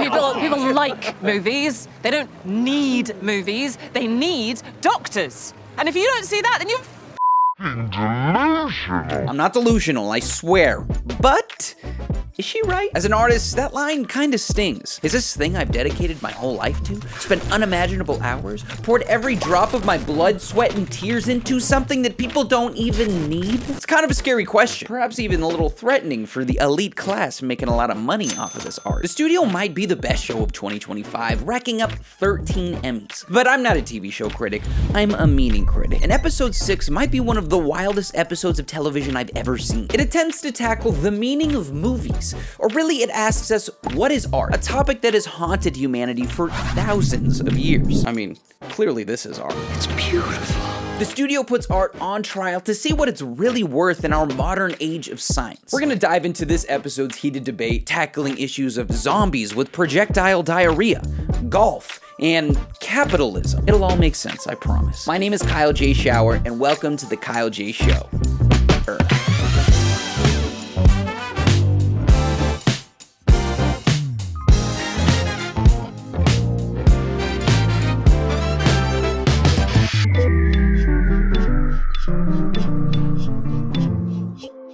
People like movies. They don't need movies. They need doctors. And if you don't see that, then you're delusional. I'm not delusional, I swear. But is she right? As an artist, that line kinda stings. Is this thing I've dedicated my whole life to? Spent unimaginable hours? Poured every drop of my blood, sweat, and tears into something that people don't even need? It's kind of a scary question. Perhaps even a little threatening for the elite class making a lot of money off of this art. The studio might be the best show of 2025, racking up 13 Emmys. But I'm not a TV show critic, I'm a meaning critic. And episode 6 might be one of the wildest episodes of television I've ever seen. It attempts to tackle the meaning of movies. Or really, it asks us, what is art? A topic that has haunted humanity for thousands of years. I mean, clearly this is art. It's beautiful. The studio puts art on trial to see what it's really worth in our modern age of science. We're gonna dive into this episode's heated debate, tackling issues of zombies with projectile diarrhea, golf, and capitalism. It'll all make sense, I promise. My name is Kyle J. Shower, and welcome to The Kyle J. Show.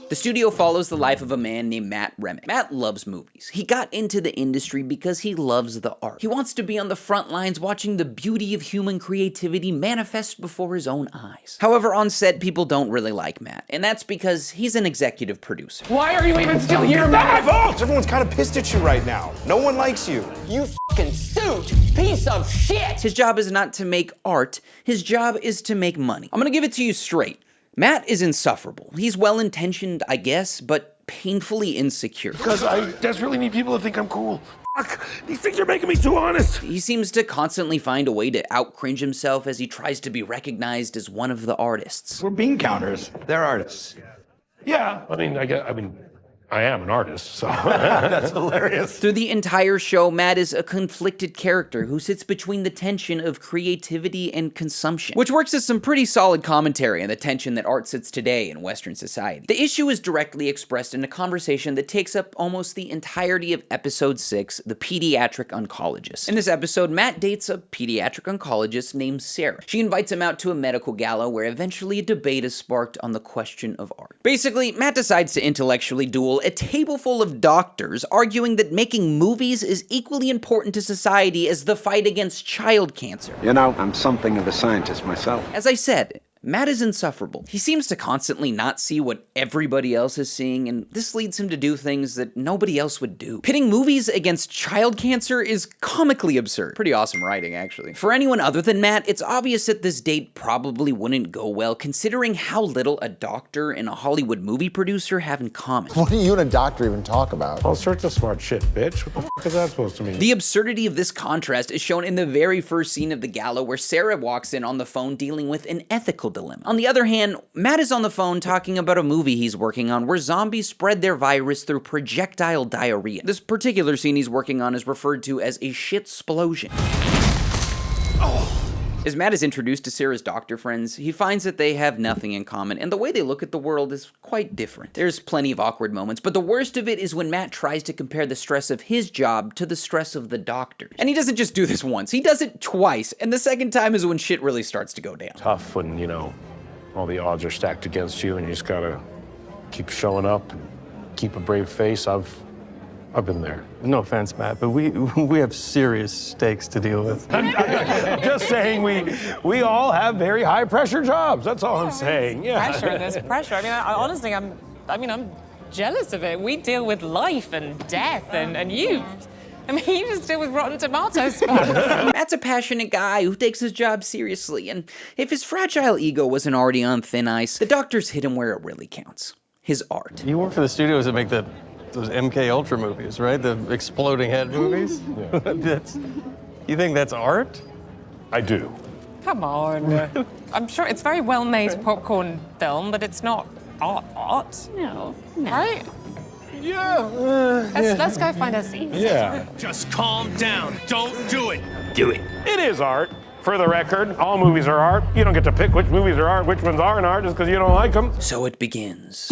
The studio follows the life of a man named Matt Remick. Matt loves movies. He got into the industry because he loves the art. He wants to be on the front lines watching the beauty of human creativity manifest before his own eyes. However, on set, people don't really like Matt, and that's because he's an executive producer. Why are you even still here, Matt? It's not my fault! Everyone's kind of pissed at you right now. No one likes you. You fucking suit! Piece of shit! His job is not to make art. His job is to make money. I'm gonna give it to you straight. Matt is insufferable. He's well-intentioned, I guess, but painfully insecure. Because I desperately need people to think I'm cool. Fuck, these things are making me too honest. He seems to constantly find a way to out-cringe himself as he tries to be recognized as one of the artists. We're bean counters. They're artists. Yeah, I am an artist, so that's hilarious. Through the entire show, Matt is a conflicted character who sits between the tension of creativity and consumption, which works as some pretty solid commentary on the tension that art sits today in Western society. The issue is directly expressed in a conversation that takes up almost the entirety of episode 6, The Pediatric Oncologist. In this episode, Matt dates a pediatric oncologist named Sarah. She invites him out to a medical gala where eventually a debate is sparked on the question of art. Basically, Matt decides to intellectually duel a table full of doctors arguing that making movies is equally important to society as the fight against child cancer. You know, I'm something of a scientist myself. As I said, Matt is insufferable. He seems to constantly not see what everybody else is seeing, and this leads him to do things that nobody else would do. Pitting movies against child cancer is comically absurd. Pretty awesome writing, actually. For anyone other than Matt, it's obvious that this date probably wouldn't go well, considering how little a doctor and a Hollywood movie producer have in common. What do you and a doctor even talk about? All sorts of smart shit, bitch. What the fuck is that supposed to mean? The absurdity of this contrast is shown in the very first scene of the gala where Sarah walks in on the phone dealing with an ethical dilemma. On the other hand, Matt is on the phone talking about a movie he's working on where zombies spread their virus through projectile diarrhea. This particular scene he's working on is referred to as a shit-splosion. As Matt is introduced to Sarah's doctor friends, he finds that they have nothing in common, and the way they look at the world is quite different. There's plenty of awkward moments, but the worst of it is when Matt tries to compare the stress of his job to the stress of the doctor. And he doesn't just do this once, he does it twice, and the second time is when shit really starts to go down. Tough when, all the odds are stacked against you and you just gotta keep showing up, keep a brave face. I've been there. No offense, Matt, but we have serious stakes to deal with. I'm just saying we all have very high pressure jobs. That's all I'm saying. Yeah. pressure. There's pressure. Honestly, I'm jealous of it. We deal with life and death, and you. You just deal with rotten tomato spawns. Matt's a passionate guy who takes his job seriously, and if his fragile ego wasn't already on thin ice, the doctors hit him where it really counts. His art. You work for the studios that make those MK Ultra movies, right? The exploding head movies? Yeah. You think that's art? I do. Come on. I'm sure it's very well-made popcorn film, but it's not art. No. Right? Yeah. Let's go find our seats. Yeah. Just calm down. Don't do it. Do it. It is art. For the record, all movies are art. You don't get to pick which movies are art, which ones aren't art, just because you don't like them. So it begins.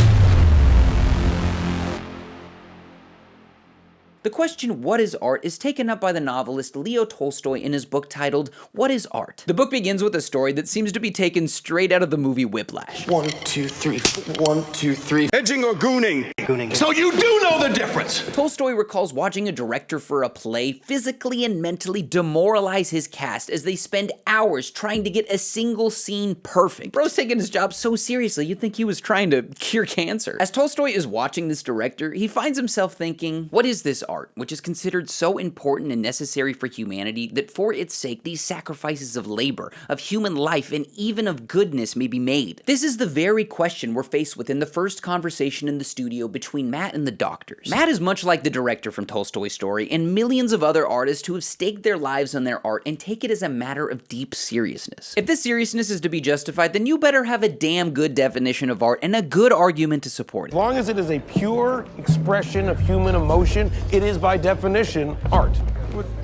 The question, what is art, is taken up by the novelist Leo Tolstoy in his book titled, What is Art? The book begins with a story that seems to be taken straight out of the movie Whiplash. 1, 2, 3, 1, 2, 3. Edging or gooning? Gooning. So you do know the difference! Tolstoy recalls watching a director for a play physically and mentally demoralize his cast as they spend hours trying to get a single scene perfect. Bro's taking his job so seriously, you'd think he was trying to cure cancer. As Tolstoy is watching this director, he finds himself thinking, what is this art, which is considered so important and necessary for humanity that for its sake these sacrifices of labor, of human life, and even of goodness may be made? This is the very question we're faced with in the first conversation in the studio between Matt and the doctors. Matt is much like the director from Tolstoy's story and millions of other artists who have staked their lives on their art and take it as a matter of deep seriousness. If this seriousness is to be justified, then you better have a damn good definition of art and a good argument to support it. As long as it is a pure expression of human emotion, it is by definition art.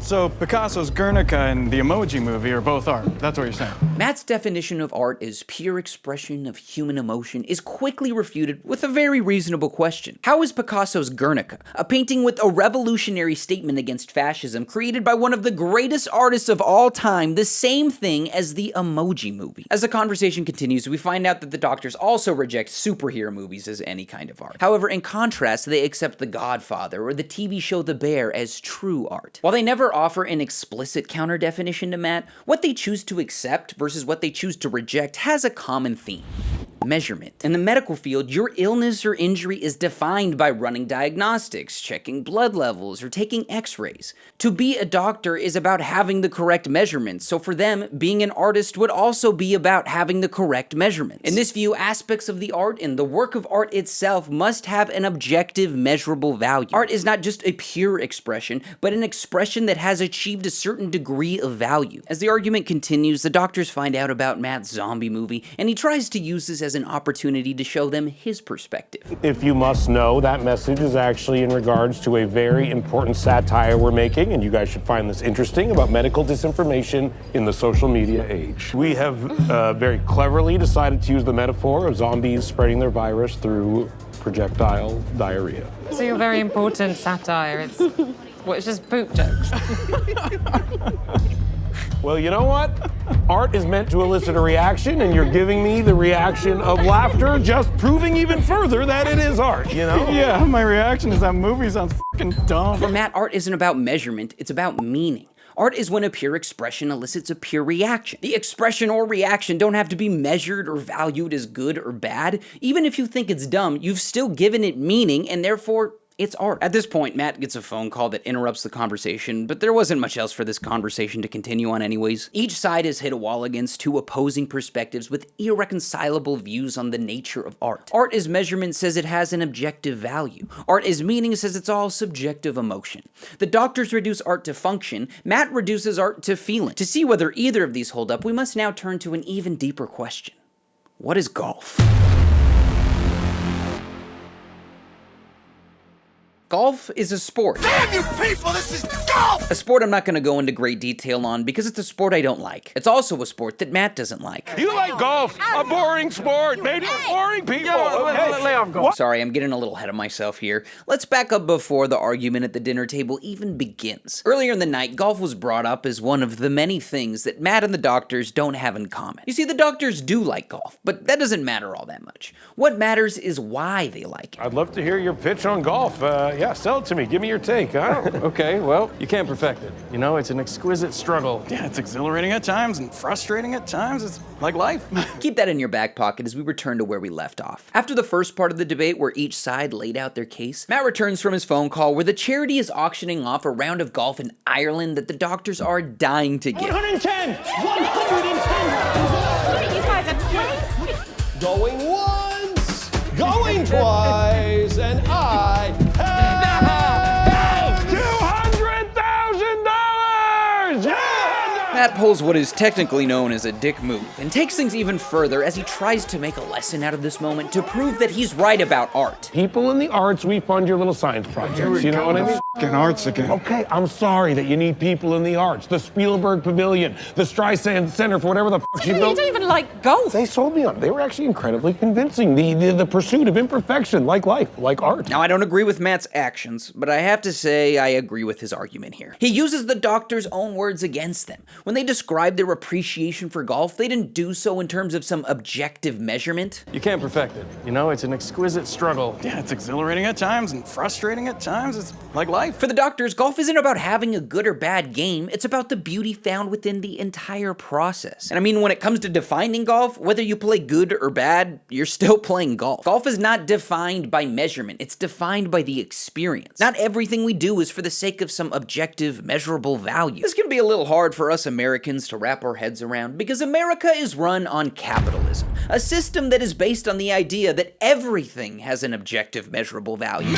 So Picasso's Guernica and the Emoji Movie are both art. That's what you're saying. Matt's definition of art as pure expression of human emotion is quickly refuted with a very reasonable question. How is Picasso's Guernica, a painting with a revolutionary statement against fascism created by one of the greatest artists of all time, the same thing as the Emoji Movie? As the conversation continues, we find out that the doctors also reject superhero movies as any kind of art. However, in contrast, they accept The Godfather or the TV show The Bear as true art. While they never offer an explicit counter-definition to Matt, what they choose to accept versus what they choose to reject has a common theme. Measurement. In the medical field, your illness or injury is defined by running diagnostics, checking blood levels, or taking x-rays. To be a doctor is about having the correct measurements, so for them, being an artist would also be about having the correct measurements. In this view, aspects of the art and the work of art itself must have an objective, measurable value. Art is not just a pure expression, but an expression that has achieved a certain degree of value. As the argument continues, the doctors find out about Matt's zombie movie, and he tries to use this as an opportunity to show them his perspective. If you must know, that message is actually in regards to a very important satire we're making, and you guys should find this interesting, about medical disinformation in the social media age. We have very cleverly decided to use the metaphor of zombies spreading their virus through projectile diarrhea. So your very important satire, it's just poop jokes. Well, you know what? Art is meant to elicit a reaction, and you're giving me the reaction of laughter, just proving even further that it is art, you know? Yeah, my reaction is that movie sounds fucking dumb. For Matt, art isn't about measurement, it's about meaning. Art is when a pure expression elicits a pure reaction. The expression or reaction don't have to be measured or valued as good or bad. Even if you think it's dumb, you've still given it meaning, and therefore, it's art. At this point, Matt gets a phone call that interrupts the conversation, but there wasn't much else for this conversation to continue on anyways. Each side has hit a wall against two opposing perspectives with irreconcilable views on the nature of art. Art as measurement says it has an objective value. Art as meaning says it's all subjective emotion. The doctors reduce art to function, Matt reduces art to feeling. To see whether either of these hold up, we must now turn to an even deeper question. What is golf? Golf is a sport. Damn you people, this is golf! A sport I'm not going to go into great detail on because it's a sport I don't like. It's also a sport that Matt doesn't like. You like golf? A boring sport made for boring people. Lay off golf. Sorry, I'm getting a little ahead of myself here. Let's back up before the argument at the dinner table even begins. Earlier in the night, golf was brought up as one of the many things that Matt and the doctors don't have in common. You see, the doctors do like golf, but that doesn't matter all that much. What matters is why they like it. I'd love to hear your pitch on golf. Yeah, sell it to me. Give me your take, huh? Okay, well, you can't perfect it. You know, it's an exquisite struggle. Yeah, it's exhilarating at times and frustrating at times. It's like life. Keep that in your back pocket as we return to where we left off. After the first part of the debate where each side laid out their case, Matt returns from his phone call where the charity is auctioning off a round of golf in Ireland that the doctors are dying to get. 110! 110! You guys are crazy. Going once, going twice, and I have $200,000! Yeah! Matt pulls what is technically known as a dick move and takes things even further as he tries to make a lesson out of this moment to prove that he's right about art. People in the arts, we fund your little science projects, you know what I mean? Fucking arts again. Okay, I'm sorry that you need people in the arts. The Spielberg Pavilion, the Streisand Center for whatever the fuck you You built. don't even like golf. They sold me on it. They were actually incredibly convincing. The pursuit of imperfection, like life, like art. Now, I don't agree with Matt's actions, but I have to say I agree with his argument here. He uses the doctor's own words against them. When they described their appreciation for golf, they didn't do so in terms of some objective measurement. You can't perfect it. You know, it's an exquisite struggle. Yeah, it's exhilarating at times and frustrating at times. It's like life. For the doctors, golf isn't about having a good or bad game, it's about the beauty found within the entire process. And I mean, when it comes to defining golf, whether you play good or bad, you're still playing golf. Golf is not defined by measurement, it's defined by the experience. Not everything we do is for the sake of some objective, measurable value. This can be a little hard for us Americans to wrap our heads around because America is run on capitalism, a system that is based on the idea that everything has an objective, measurable value.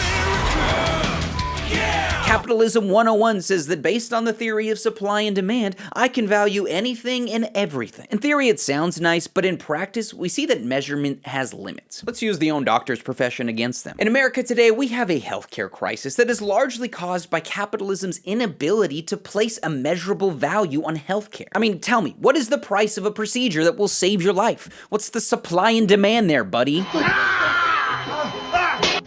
Capitalism 101 says that based on the theory of supply and demand, I can value anything and everything. In theory, it sounds nice, but in practice, we see that measurement has limits. Let's use the own doctor's profession against them. In America today, we have a healthcare crisis that is largely caused by capitalism's inability to place a measurable value on healthcare. I mean, tell me, what is the price of a procedure that will save your life? What's the supply and demand there, buddy?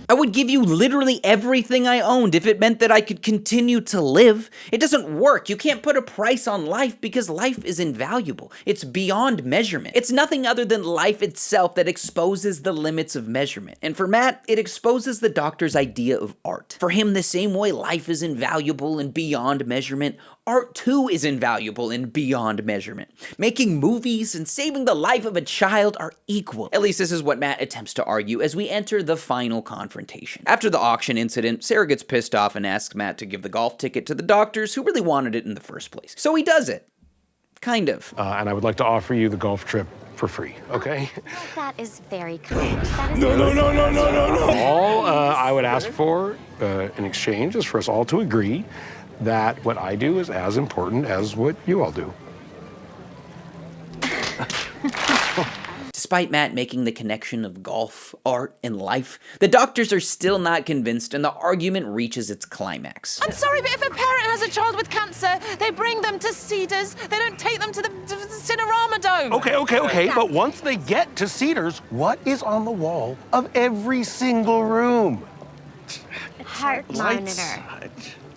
I would give you literally everything I owned if it meant that I could continue to live. It doesn't work. You can't put a price on life because life is invaluable. It's beyond measurement. It's nothing other than life itself that exposes the limits of measurement. And for Matt, it exposes the doctor's idea of art. For him, the same way life is invaluable and beyond measurement, art too is invaluable and beyond measurement. Making movies and saving the life of a child are equal. At least this is what Matt attempts to argue as we enter the final confrontation. After the auction incident, Sarah gets pissed off and asks Matt to give the golf ticket to the doctors who really wanted it in the first place. So he does it. Kind of. And I would like to offer you the golf trip for free, okay? That is very kind. That is No. All I would ask for in exchange is for us all to agree that what I do is as important as what you all do. Despite Matt making the connection of golf, art, and life, the doctors are still not convinced and the argument reaches its climax. I'm sorry, but if a parent has a child with cancer, they bring them to Cedars. They don't take them to the Cinerama Dome. Okay. But once they get to Cedars, what is on the wall of every single room? heart monitor.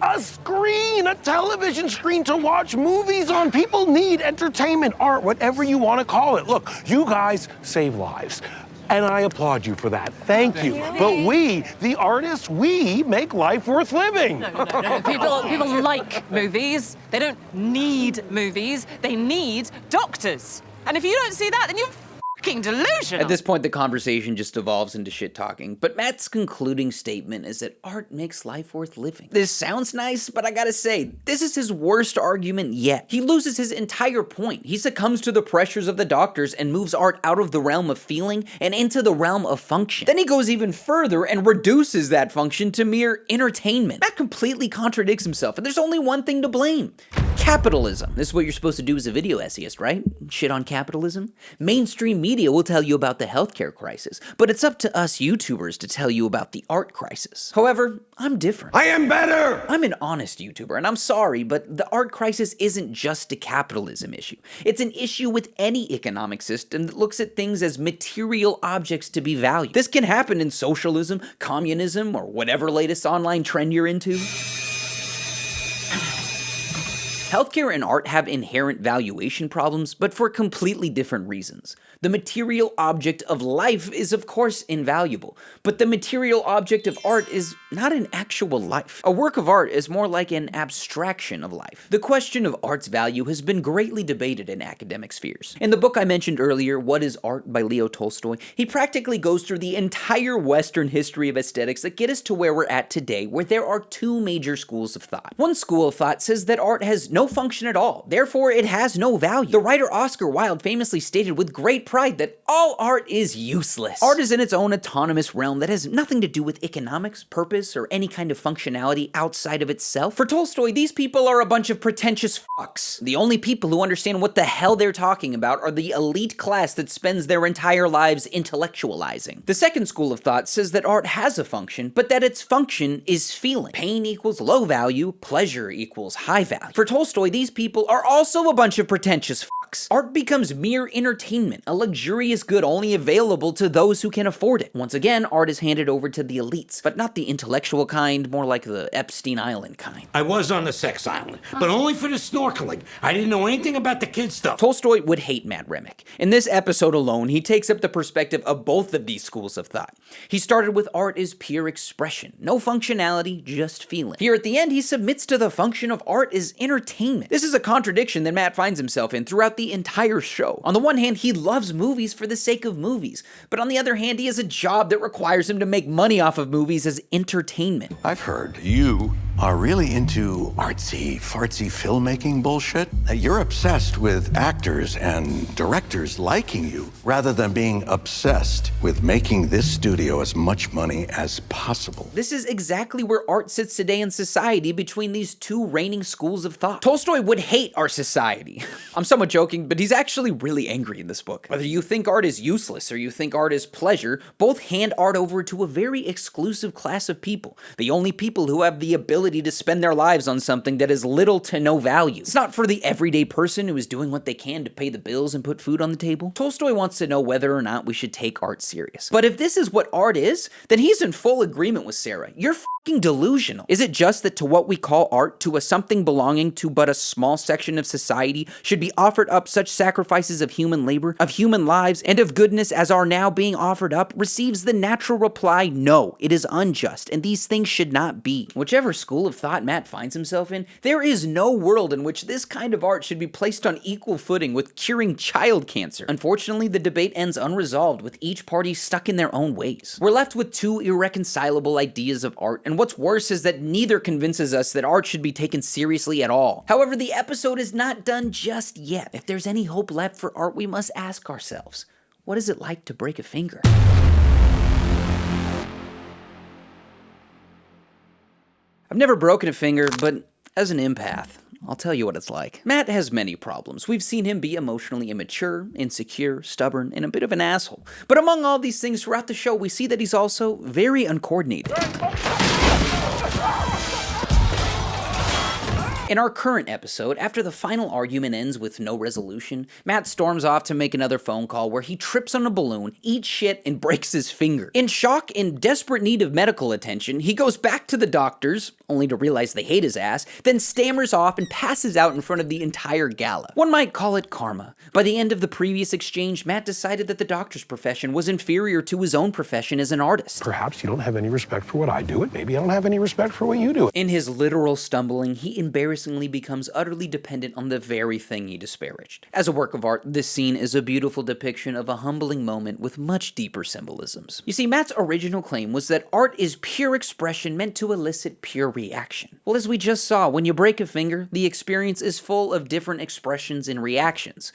A screen, a television screen to watch movies on. People need entertainment, art, whatever you want to call it. Look, you guys save lives. And I applaud you for that. Thank you. But we, the artists, we make life worth living. No. People like movies. They don't need movies. They need doctors. And if you don't see that, then you're fucking delusional. At this point, the conversation just evolves into shit talking. But Matt's concluding statement is that art makes life worth living. This sounds nice, but I gotta say, this is his worst argument yet. He loses his entire point. He succumbs to the pressures of the doctors and moves art out of the realm of feeling and into the realm of function. Then he goes even further and reduces that function to mere entertainment. Matt completely contradicts himself, and there's only one thing to blame. Capitalism. This is what you're supposed to do as a video essayist, right? Shit on capitalism? Mainstream media will tell you about the healthcare crisis, but it's up to us YouTubers to tell you about the art crisis. However, I'm different. I am better! I'm an honest YouTuber, and I'm sorry, but the art crisis isn't just a capitalism issue. It's an issue with any economic system that looks at things as material objects to be valued. This can happen in socialism, communism, or whatever latest online trend you're into. Healthcare and art have inherent valuation problems, but for completely different reasons. The material object of life is of course invaluable, but the material object of art is not an actual life. A work of art is more like an abstraction of life. The question of art's value has been greatly debated in academic spheres. In the book I mentioned earlier, What is Art by Leo Tolstoy, he practically goes through the entire Western history of aesthetics that get us to where we're at today, where there are two major schools of thought. One school of thought says that art has no function at all, therefore it has no value. The writer Oscar Wilde famously stated with great pride that all art is useless. Art is in its own autonomous realm that has nothing to do with economics, purpose, purpose or any kind of functionality outside of itself? For Tolstoy, these people are a bunch of pretentious fucks. The only people who understand what the hell they're talking about are the elite class that spends their entire lives intellectualizing. The second school of thought says that art has a function, but that its function is feeling. Pain equals low value, pleasure equals high value. For Tolstoy, these people are also a bunch of pretentious fucks. Art becomes mere entertainment, a luxurious good only available to those who can afford it. Once again, art is handed over to the elites, but not the intellectual kind, more like the Epstein Island kind. I was on the sex island, but only for the snorkeling. I didn't know anything about the kid stuff. Tolstoy would hate Matt Remick. In this episode alone, he takes up the perspective of both of these schools of thought. He started with art as pure expression, no functionality, just feeling. Here at the end, he submits to the function of art as entertainment. This is a contradiction that Matt finds himself in throughout the entire show. On the one hand, he loves movies for the sake of movies, but on the other hand, he has a job that requires him to make money off of movies as entertainment. I've heard you are really into artsy-fartsy filmmaking bullshit. You're obsessed with actors and directors liking you, rather than being obsessed with making this studio as much money as possible. This is exactly where art sits today in society between these two reigning schools of thought. Tolstoy would hate our society. I'm somewhat joking, but he's actually really angry in this book. Whether you think art is useless or you think art is pleasure, both hand art over to a very exclusive class of people. The only people who have the ability to spend their lives on something that has little to no value. It's not for the everyday person who is doing what they can to pay the bills and put food on the table. Tolstoy wants to know whether or not we should take art serious. But if this is what art is, then he's in full agreement with Sarah. You're fucking delusional. Is it just that to what we call art, to a something belonging to but a small section of society, should be offered up such sacrifices of human labor, of human lives, and of goodness as are now being offered up, receives the natural reply, no, it is unjust, and these things should not be. Whichever school of thought Matt finds himself in, there is no world in which this kind of art should be placed on equal footing with curing child cancer. Unfortunately, the debate ends unresolved, with each party stuck in their own ways. We're left with two irreconcilable ideas of art, and what's worse is that neither convinces us that art should be taken seriously at all. However, the episode is not done just yet. If there's any hope left for art, we must ask ourselves, what is it like to break a finger? I've never broken a finger, but as an empath, I'll tell you what it's like. Matt has many problems. We've seen him be emotionally immature, insecure, stubborn, and a bit of an asshole. But among all these things throughout the show, we see that he's also very uncoordinated. In our current episode, after the final argument ends with no resolution, Matt storms off to make another phone call where he trips on a balloon, eats shit, and breaks his finger. In shock and desperate need of medical attention, he goes back to the doctors, only to realize they hate his ass, then stammers off and passes out in front of the entire gala. One might call it karma. By the end of the previous exchange, Matt decided that the doctor's profession was inferior to his own profession as an artist. Perhaps you don't have any respect for what I do, and maybe I don't have any respect for what you do. In his literal stumbling, he embarrassingly becomes utterly dependent on the very thing he disparaged. As a work of art, this scene is a beautiful depiction of a humbling moment with much deeper symbolisms. You see, Matt's original claim was that art is pure expression meant to elicit pure reaction. Well, as we just saw, when you break a finger, the experience is full of different expressions and reactions.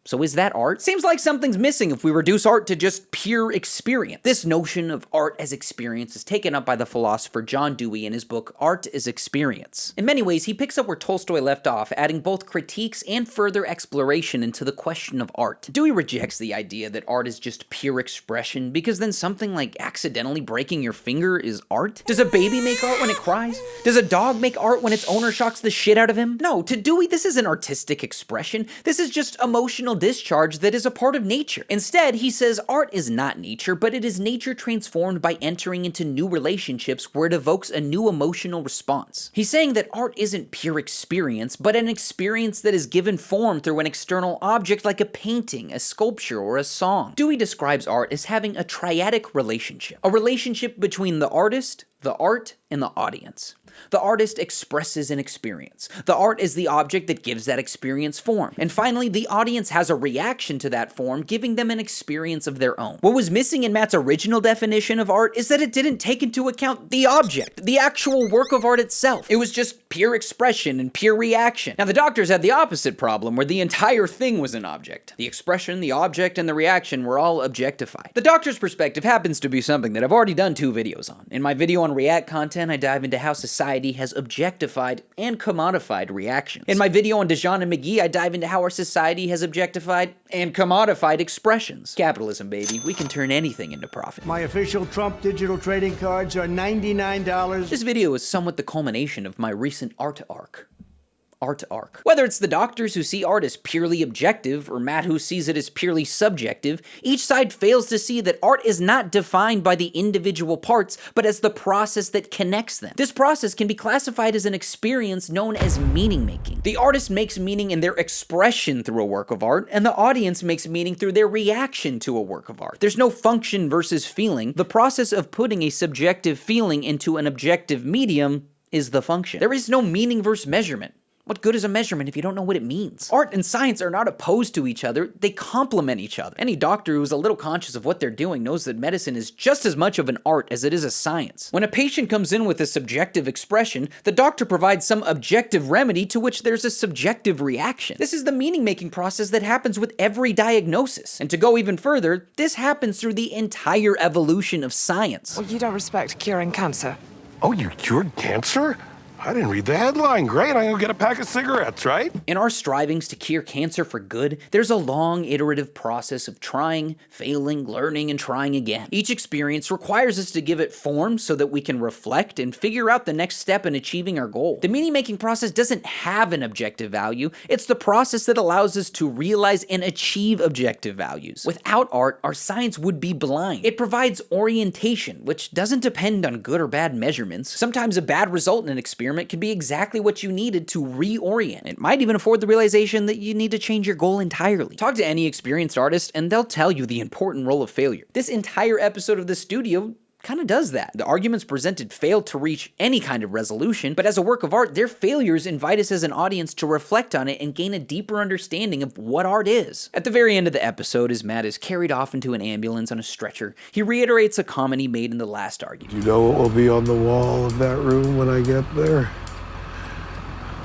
So is that art? Seems like something's missing if we reduce art to just pure experience. This notion of art as experience is taken up by the philosopher John Dewey in his book, Art is Experience. In many ways, he picks up where Tolstoy left off, adding both critiques and further exploration into the question of art. Dewey rejects the idea that art is just pure expression, because then something like accidentally breaking your finger is art? Does a baby make art when it cries? Does a dog make art when its owner shocks the shit out of him? No, to Dewey, this isn't artistic expression. This is just emotional discharge that is a part of nature. Instead, he says art is not nature, but it is nature transformed by entering into new relationships where it evokes a new emotional response. He's saying that art isn't pure experience, but an experience that is given form through an external object like a painting, a sculpture, or a song. Dewey describes art as having a triadic relationship, a relationship between the artist, the art, and the audience. The artist expresses an experience. The art is the object that gives that experience form. And finally, the audience has a reaction to that form, giving them an experience of their own. What was missing in Matt's original definition of art is that it didn't take into account the object, the actual work of art itself. It was just pure expression and pure reaction. Now, the doctors had the opposite problem, where the entire thing was an object. The expression, the object, and the reaction were all objectified. The doctor's perspective happens to be something that I've already done 2 videos on. In my video on React content, I dive into how society has objectified and commodified reactions. In my video on Dijon and McGee, I dive into how our society has objectified and commodified expressions. Capitalism, baby. We can turn anything into profit. My official Trump digital trading cards are $99. This video is somewhat the culmination of my recent art arc. Whether it's the doctors who see art as purely objective or Matt who sees it as purely subjective, each side fails to see that art is not defined by the individual parts, but as the process that connects them. This process can be classified as an experience known as meaning making. The artist makes meaning in their expression through a work of art, and the audience makes meaning through their reaction to a work of art. There's no function versus feeling. The process of putting a subjective feeling into an objective medium is the function. There is no meaning versus measurement. What good is a measurement if you don't know what it means? Art and science are not opposed to each other, they complement each other. Any doctor who's a little conscious of what they're doing knows that medicine is just as much of an art as it is a science. When a patient comes in with a subjective expression, the doctor provides some objective remedy to which there's a subjective reaction. This is the meaning-making process that happens with every diagnosis. And to go even further, this happens through the entire evolution of science. Well, you don't respect curing cancer. Oh, you cured cancer? I didn't read the headline. Great, I'm gonna get a pack of cigarettes, right? In our strivings to cure cancer for good, there's a long iterative process of trying, failing, learning, and trying again. Each experience requires us to give it form so that we can reflect and figure out the next step in achieving our goal. The meaning-making process doesn't have an objective value. It's the process that allows us to realize and achieve objective values. Without art, our science would be blind. It provides orientation, which doesn't depend on good or bad measurements. Sometimes a bad result in an experiment can be exactly what you needed to reorient. It might even afford the realization that you need to change your goal entirely. Talk to any experienced artist and they'll tell you the important role of failure. This entire episode of The Studio kind of does that. The arguments presented fail to reach any kind of resolution, but as a work of art, their failures invite us as an audience to reflect on it and gain a deeper understanding of what art is. At the very end of the episode, as Matt is carried off into an ambulance on a stretcher, he reiterates a comment he made in the last argument. You know what will be on the wall of that room when I get there?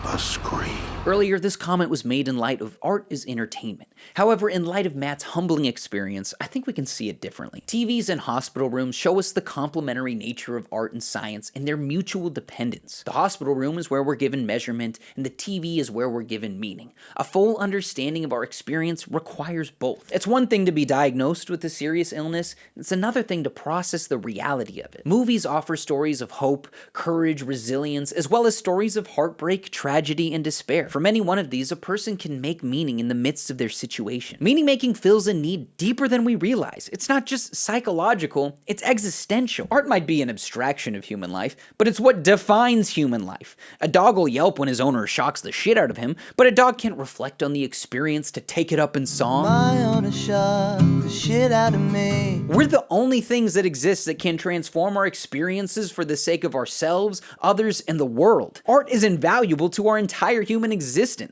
A scream. Earlier, this comment was made in light of art is entertainment. However, in light of Matt's humbling experience, I think we can see it differently. TVs and hospital rooms show us the complementary nature of art and science and their mutual dependence. The hospital room is where we're given measurement, and the TV is where we're given meaning. A full understanding of our experience requires both. It's one thing to be diagnosed with a serious illness, it's another thing to process the reality of it. Movies offer stories of hope, courage, resilience, as well as stories of heartbreak, tragedy, and despair. From any one of these, a person can make meaning in the midst of their situation. Meaning-making fills a need deeper than we realize. It's not just psychological, it's existential. Art might be an abstraction of human life, but it's what defines human life. A dog will yelp when his owner shocks the shit out of him, but a dog can't reflect on the experience to take it up in song. My owner shocked the shit out of me. We're the only things that exist that can transform our experiences for the sake of ourselves, others, and the world. Art is invaluable to our entire human existence.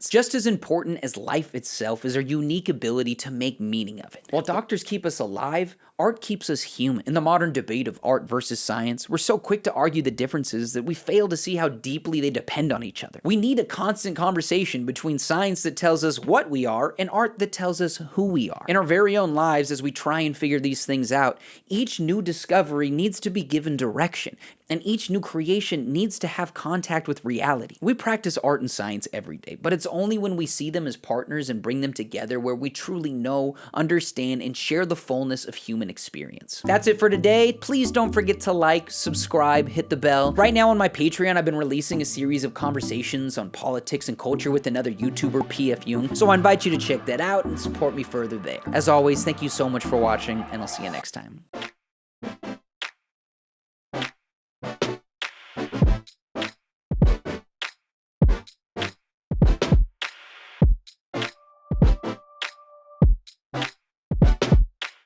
Just as important as life itself is our unique ability to make meaning of it. While doctors keep us alive, art keeps us human. In the modern debate of art versus science, we're so quick to argue the differences that we fail to see how deeply they depend on each other. We need a constant conversation between science that tells us what we are and art that tells us who we are. In our very own lives, as we try and figure these things out, each new discovery needs to be given direction, and each new creation needs to have contact with reality. We practice art and science every day, but it's only when we see them as partners and bring them together where we truly know, understand, and share the fullness of human experience. That's it for today. Please don't forget to like, subscribe, hit the bell. Right now on my Patreon, I've been releasing a series of conversations on politics and culture with another YouTuber, PF Jung, so I invite you to check that out and support me further there. As always, thank you so much for watching, and I'll see you next time.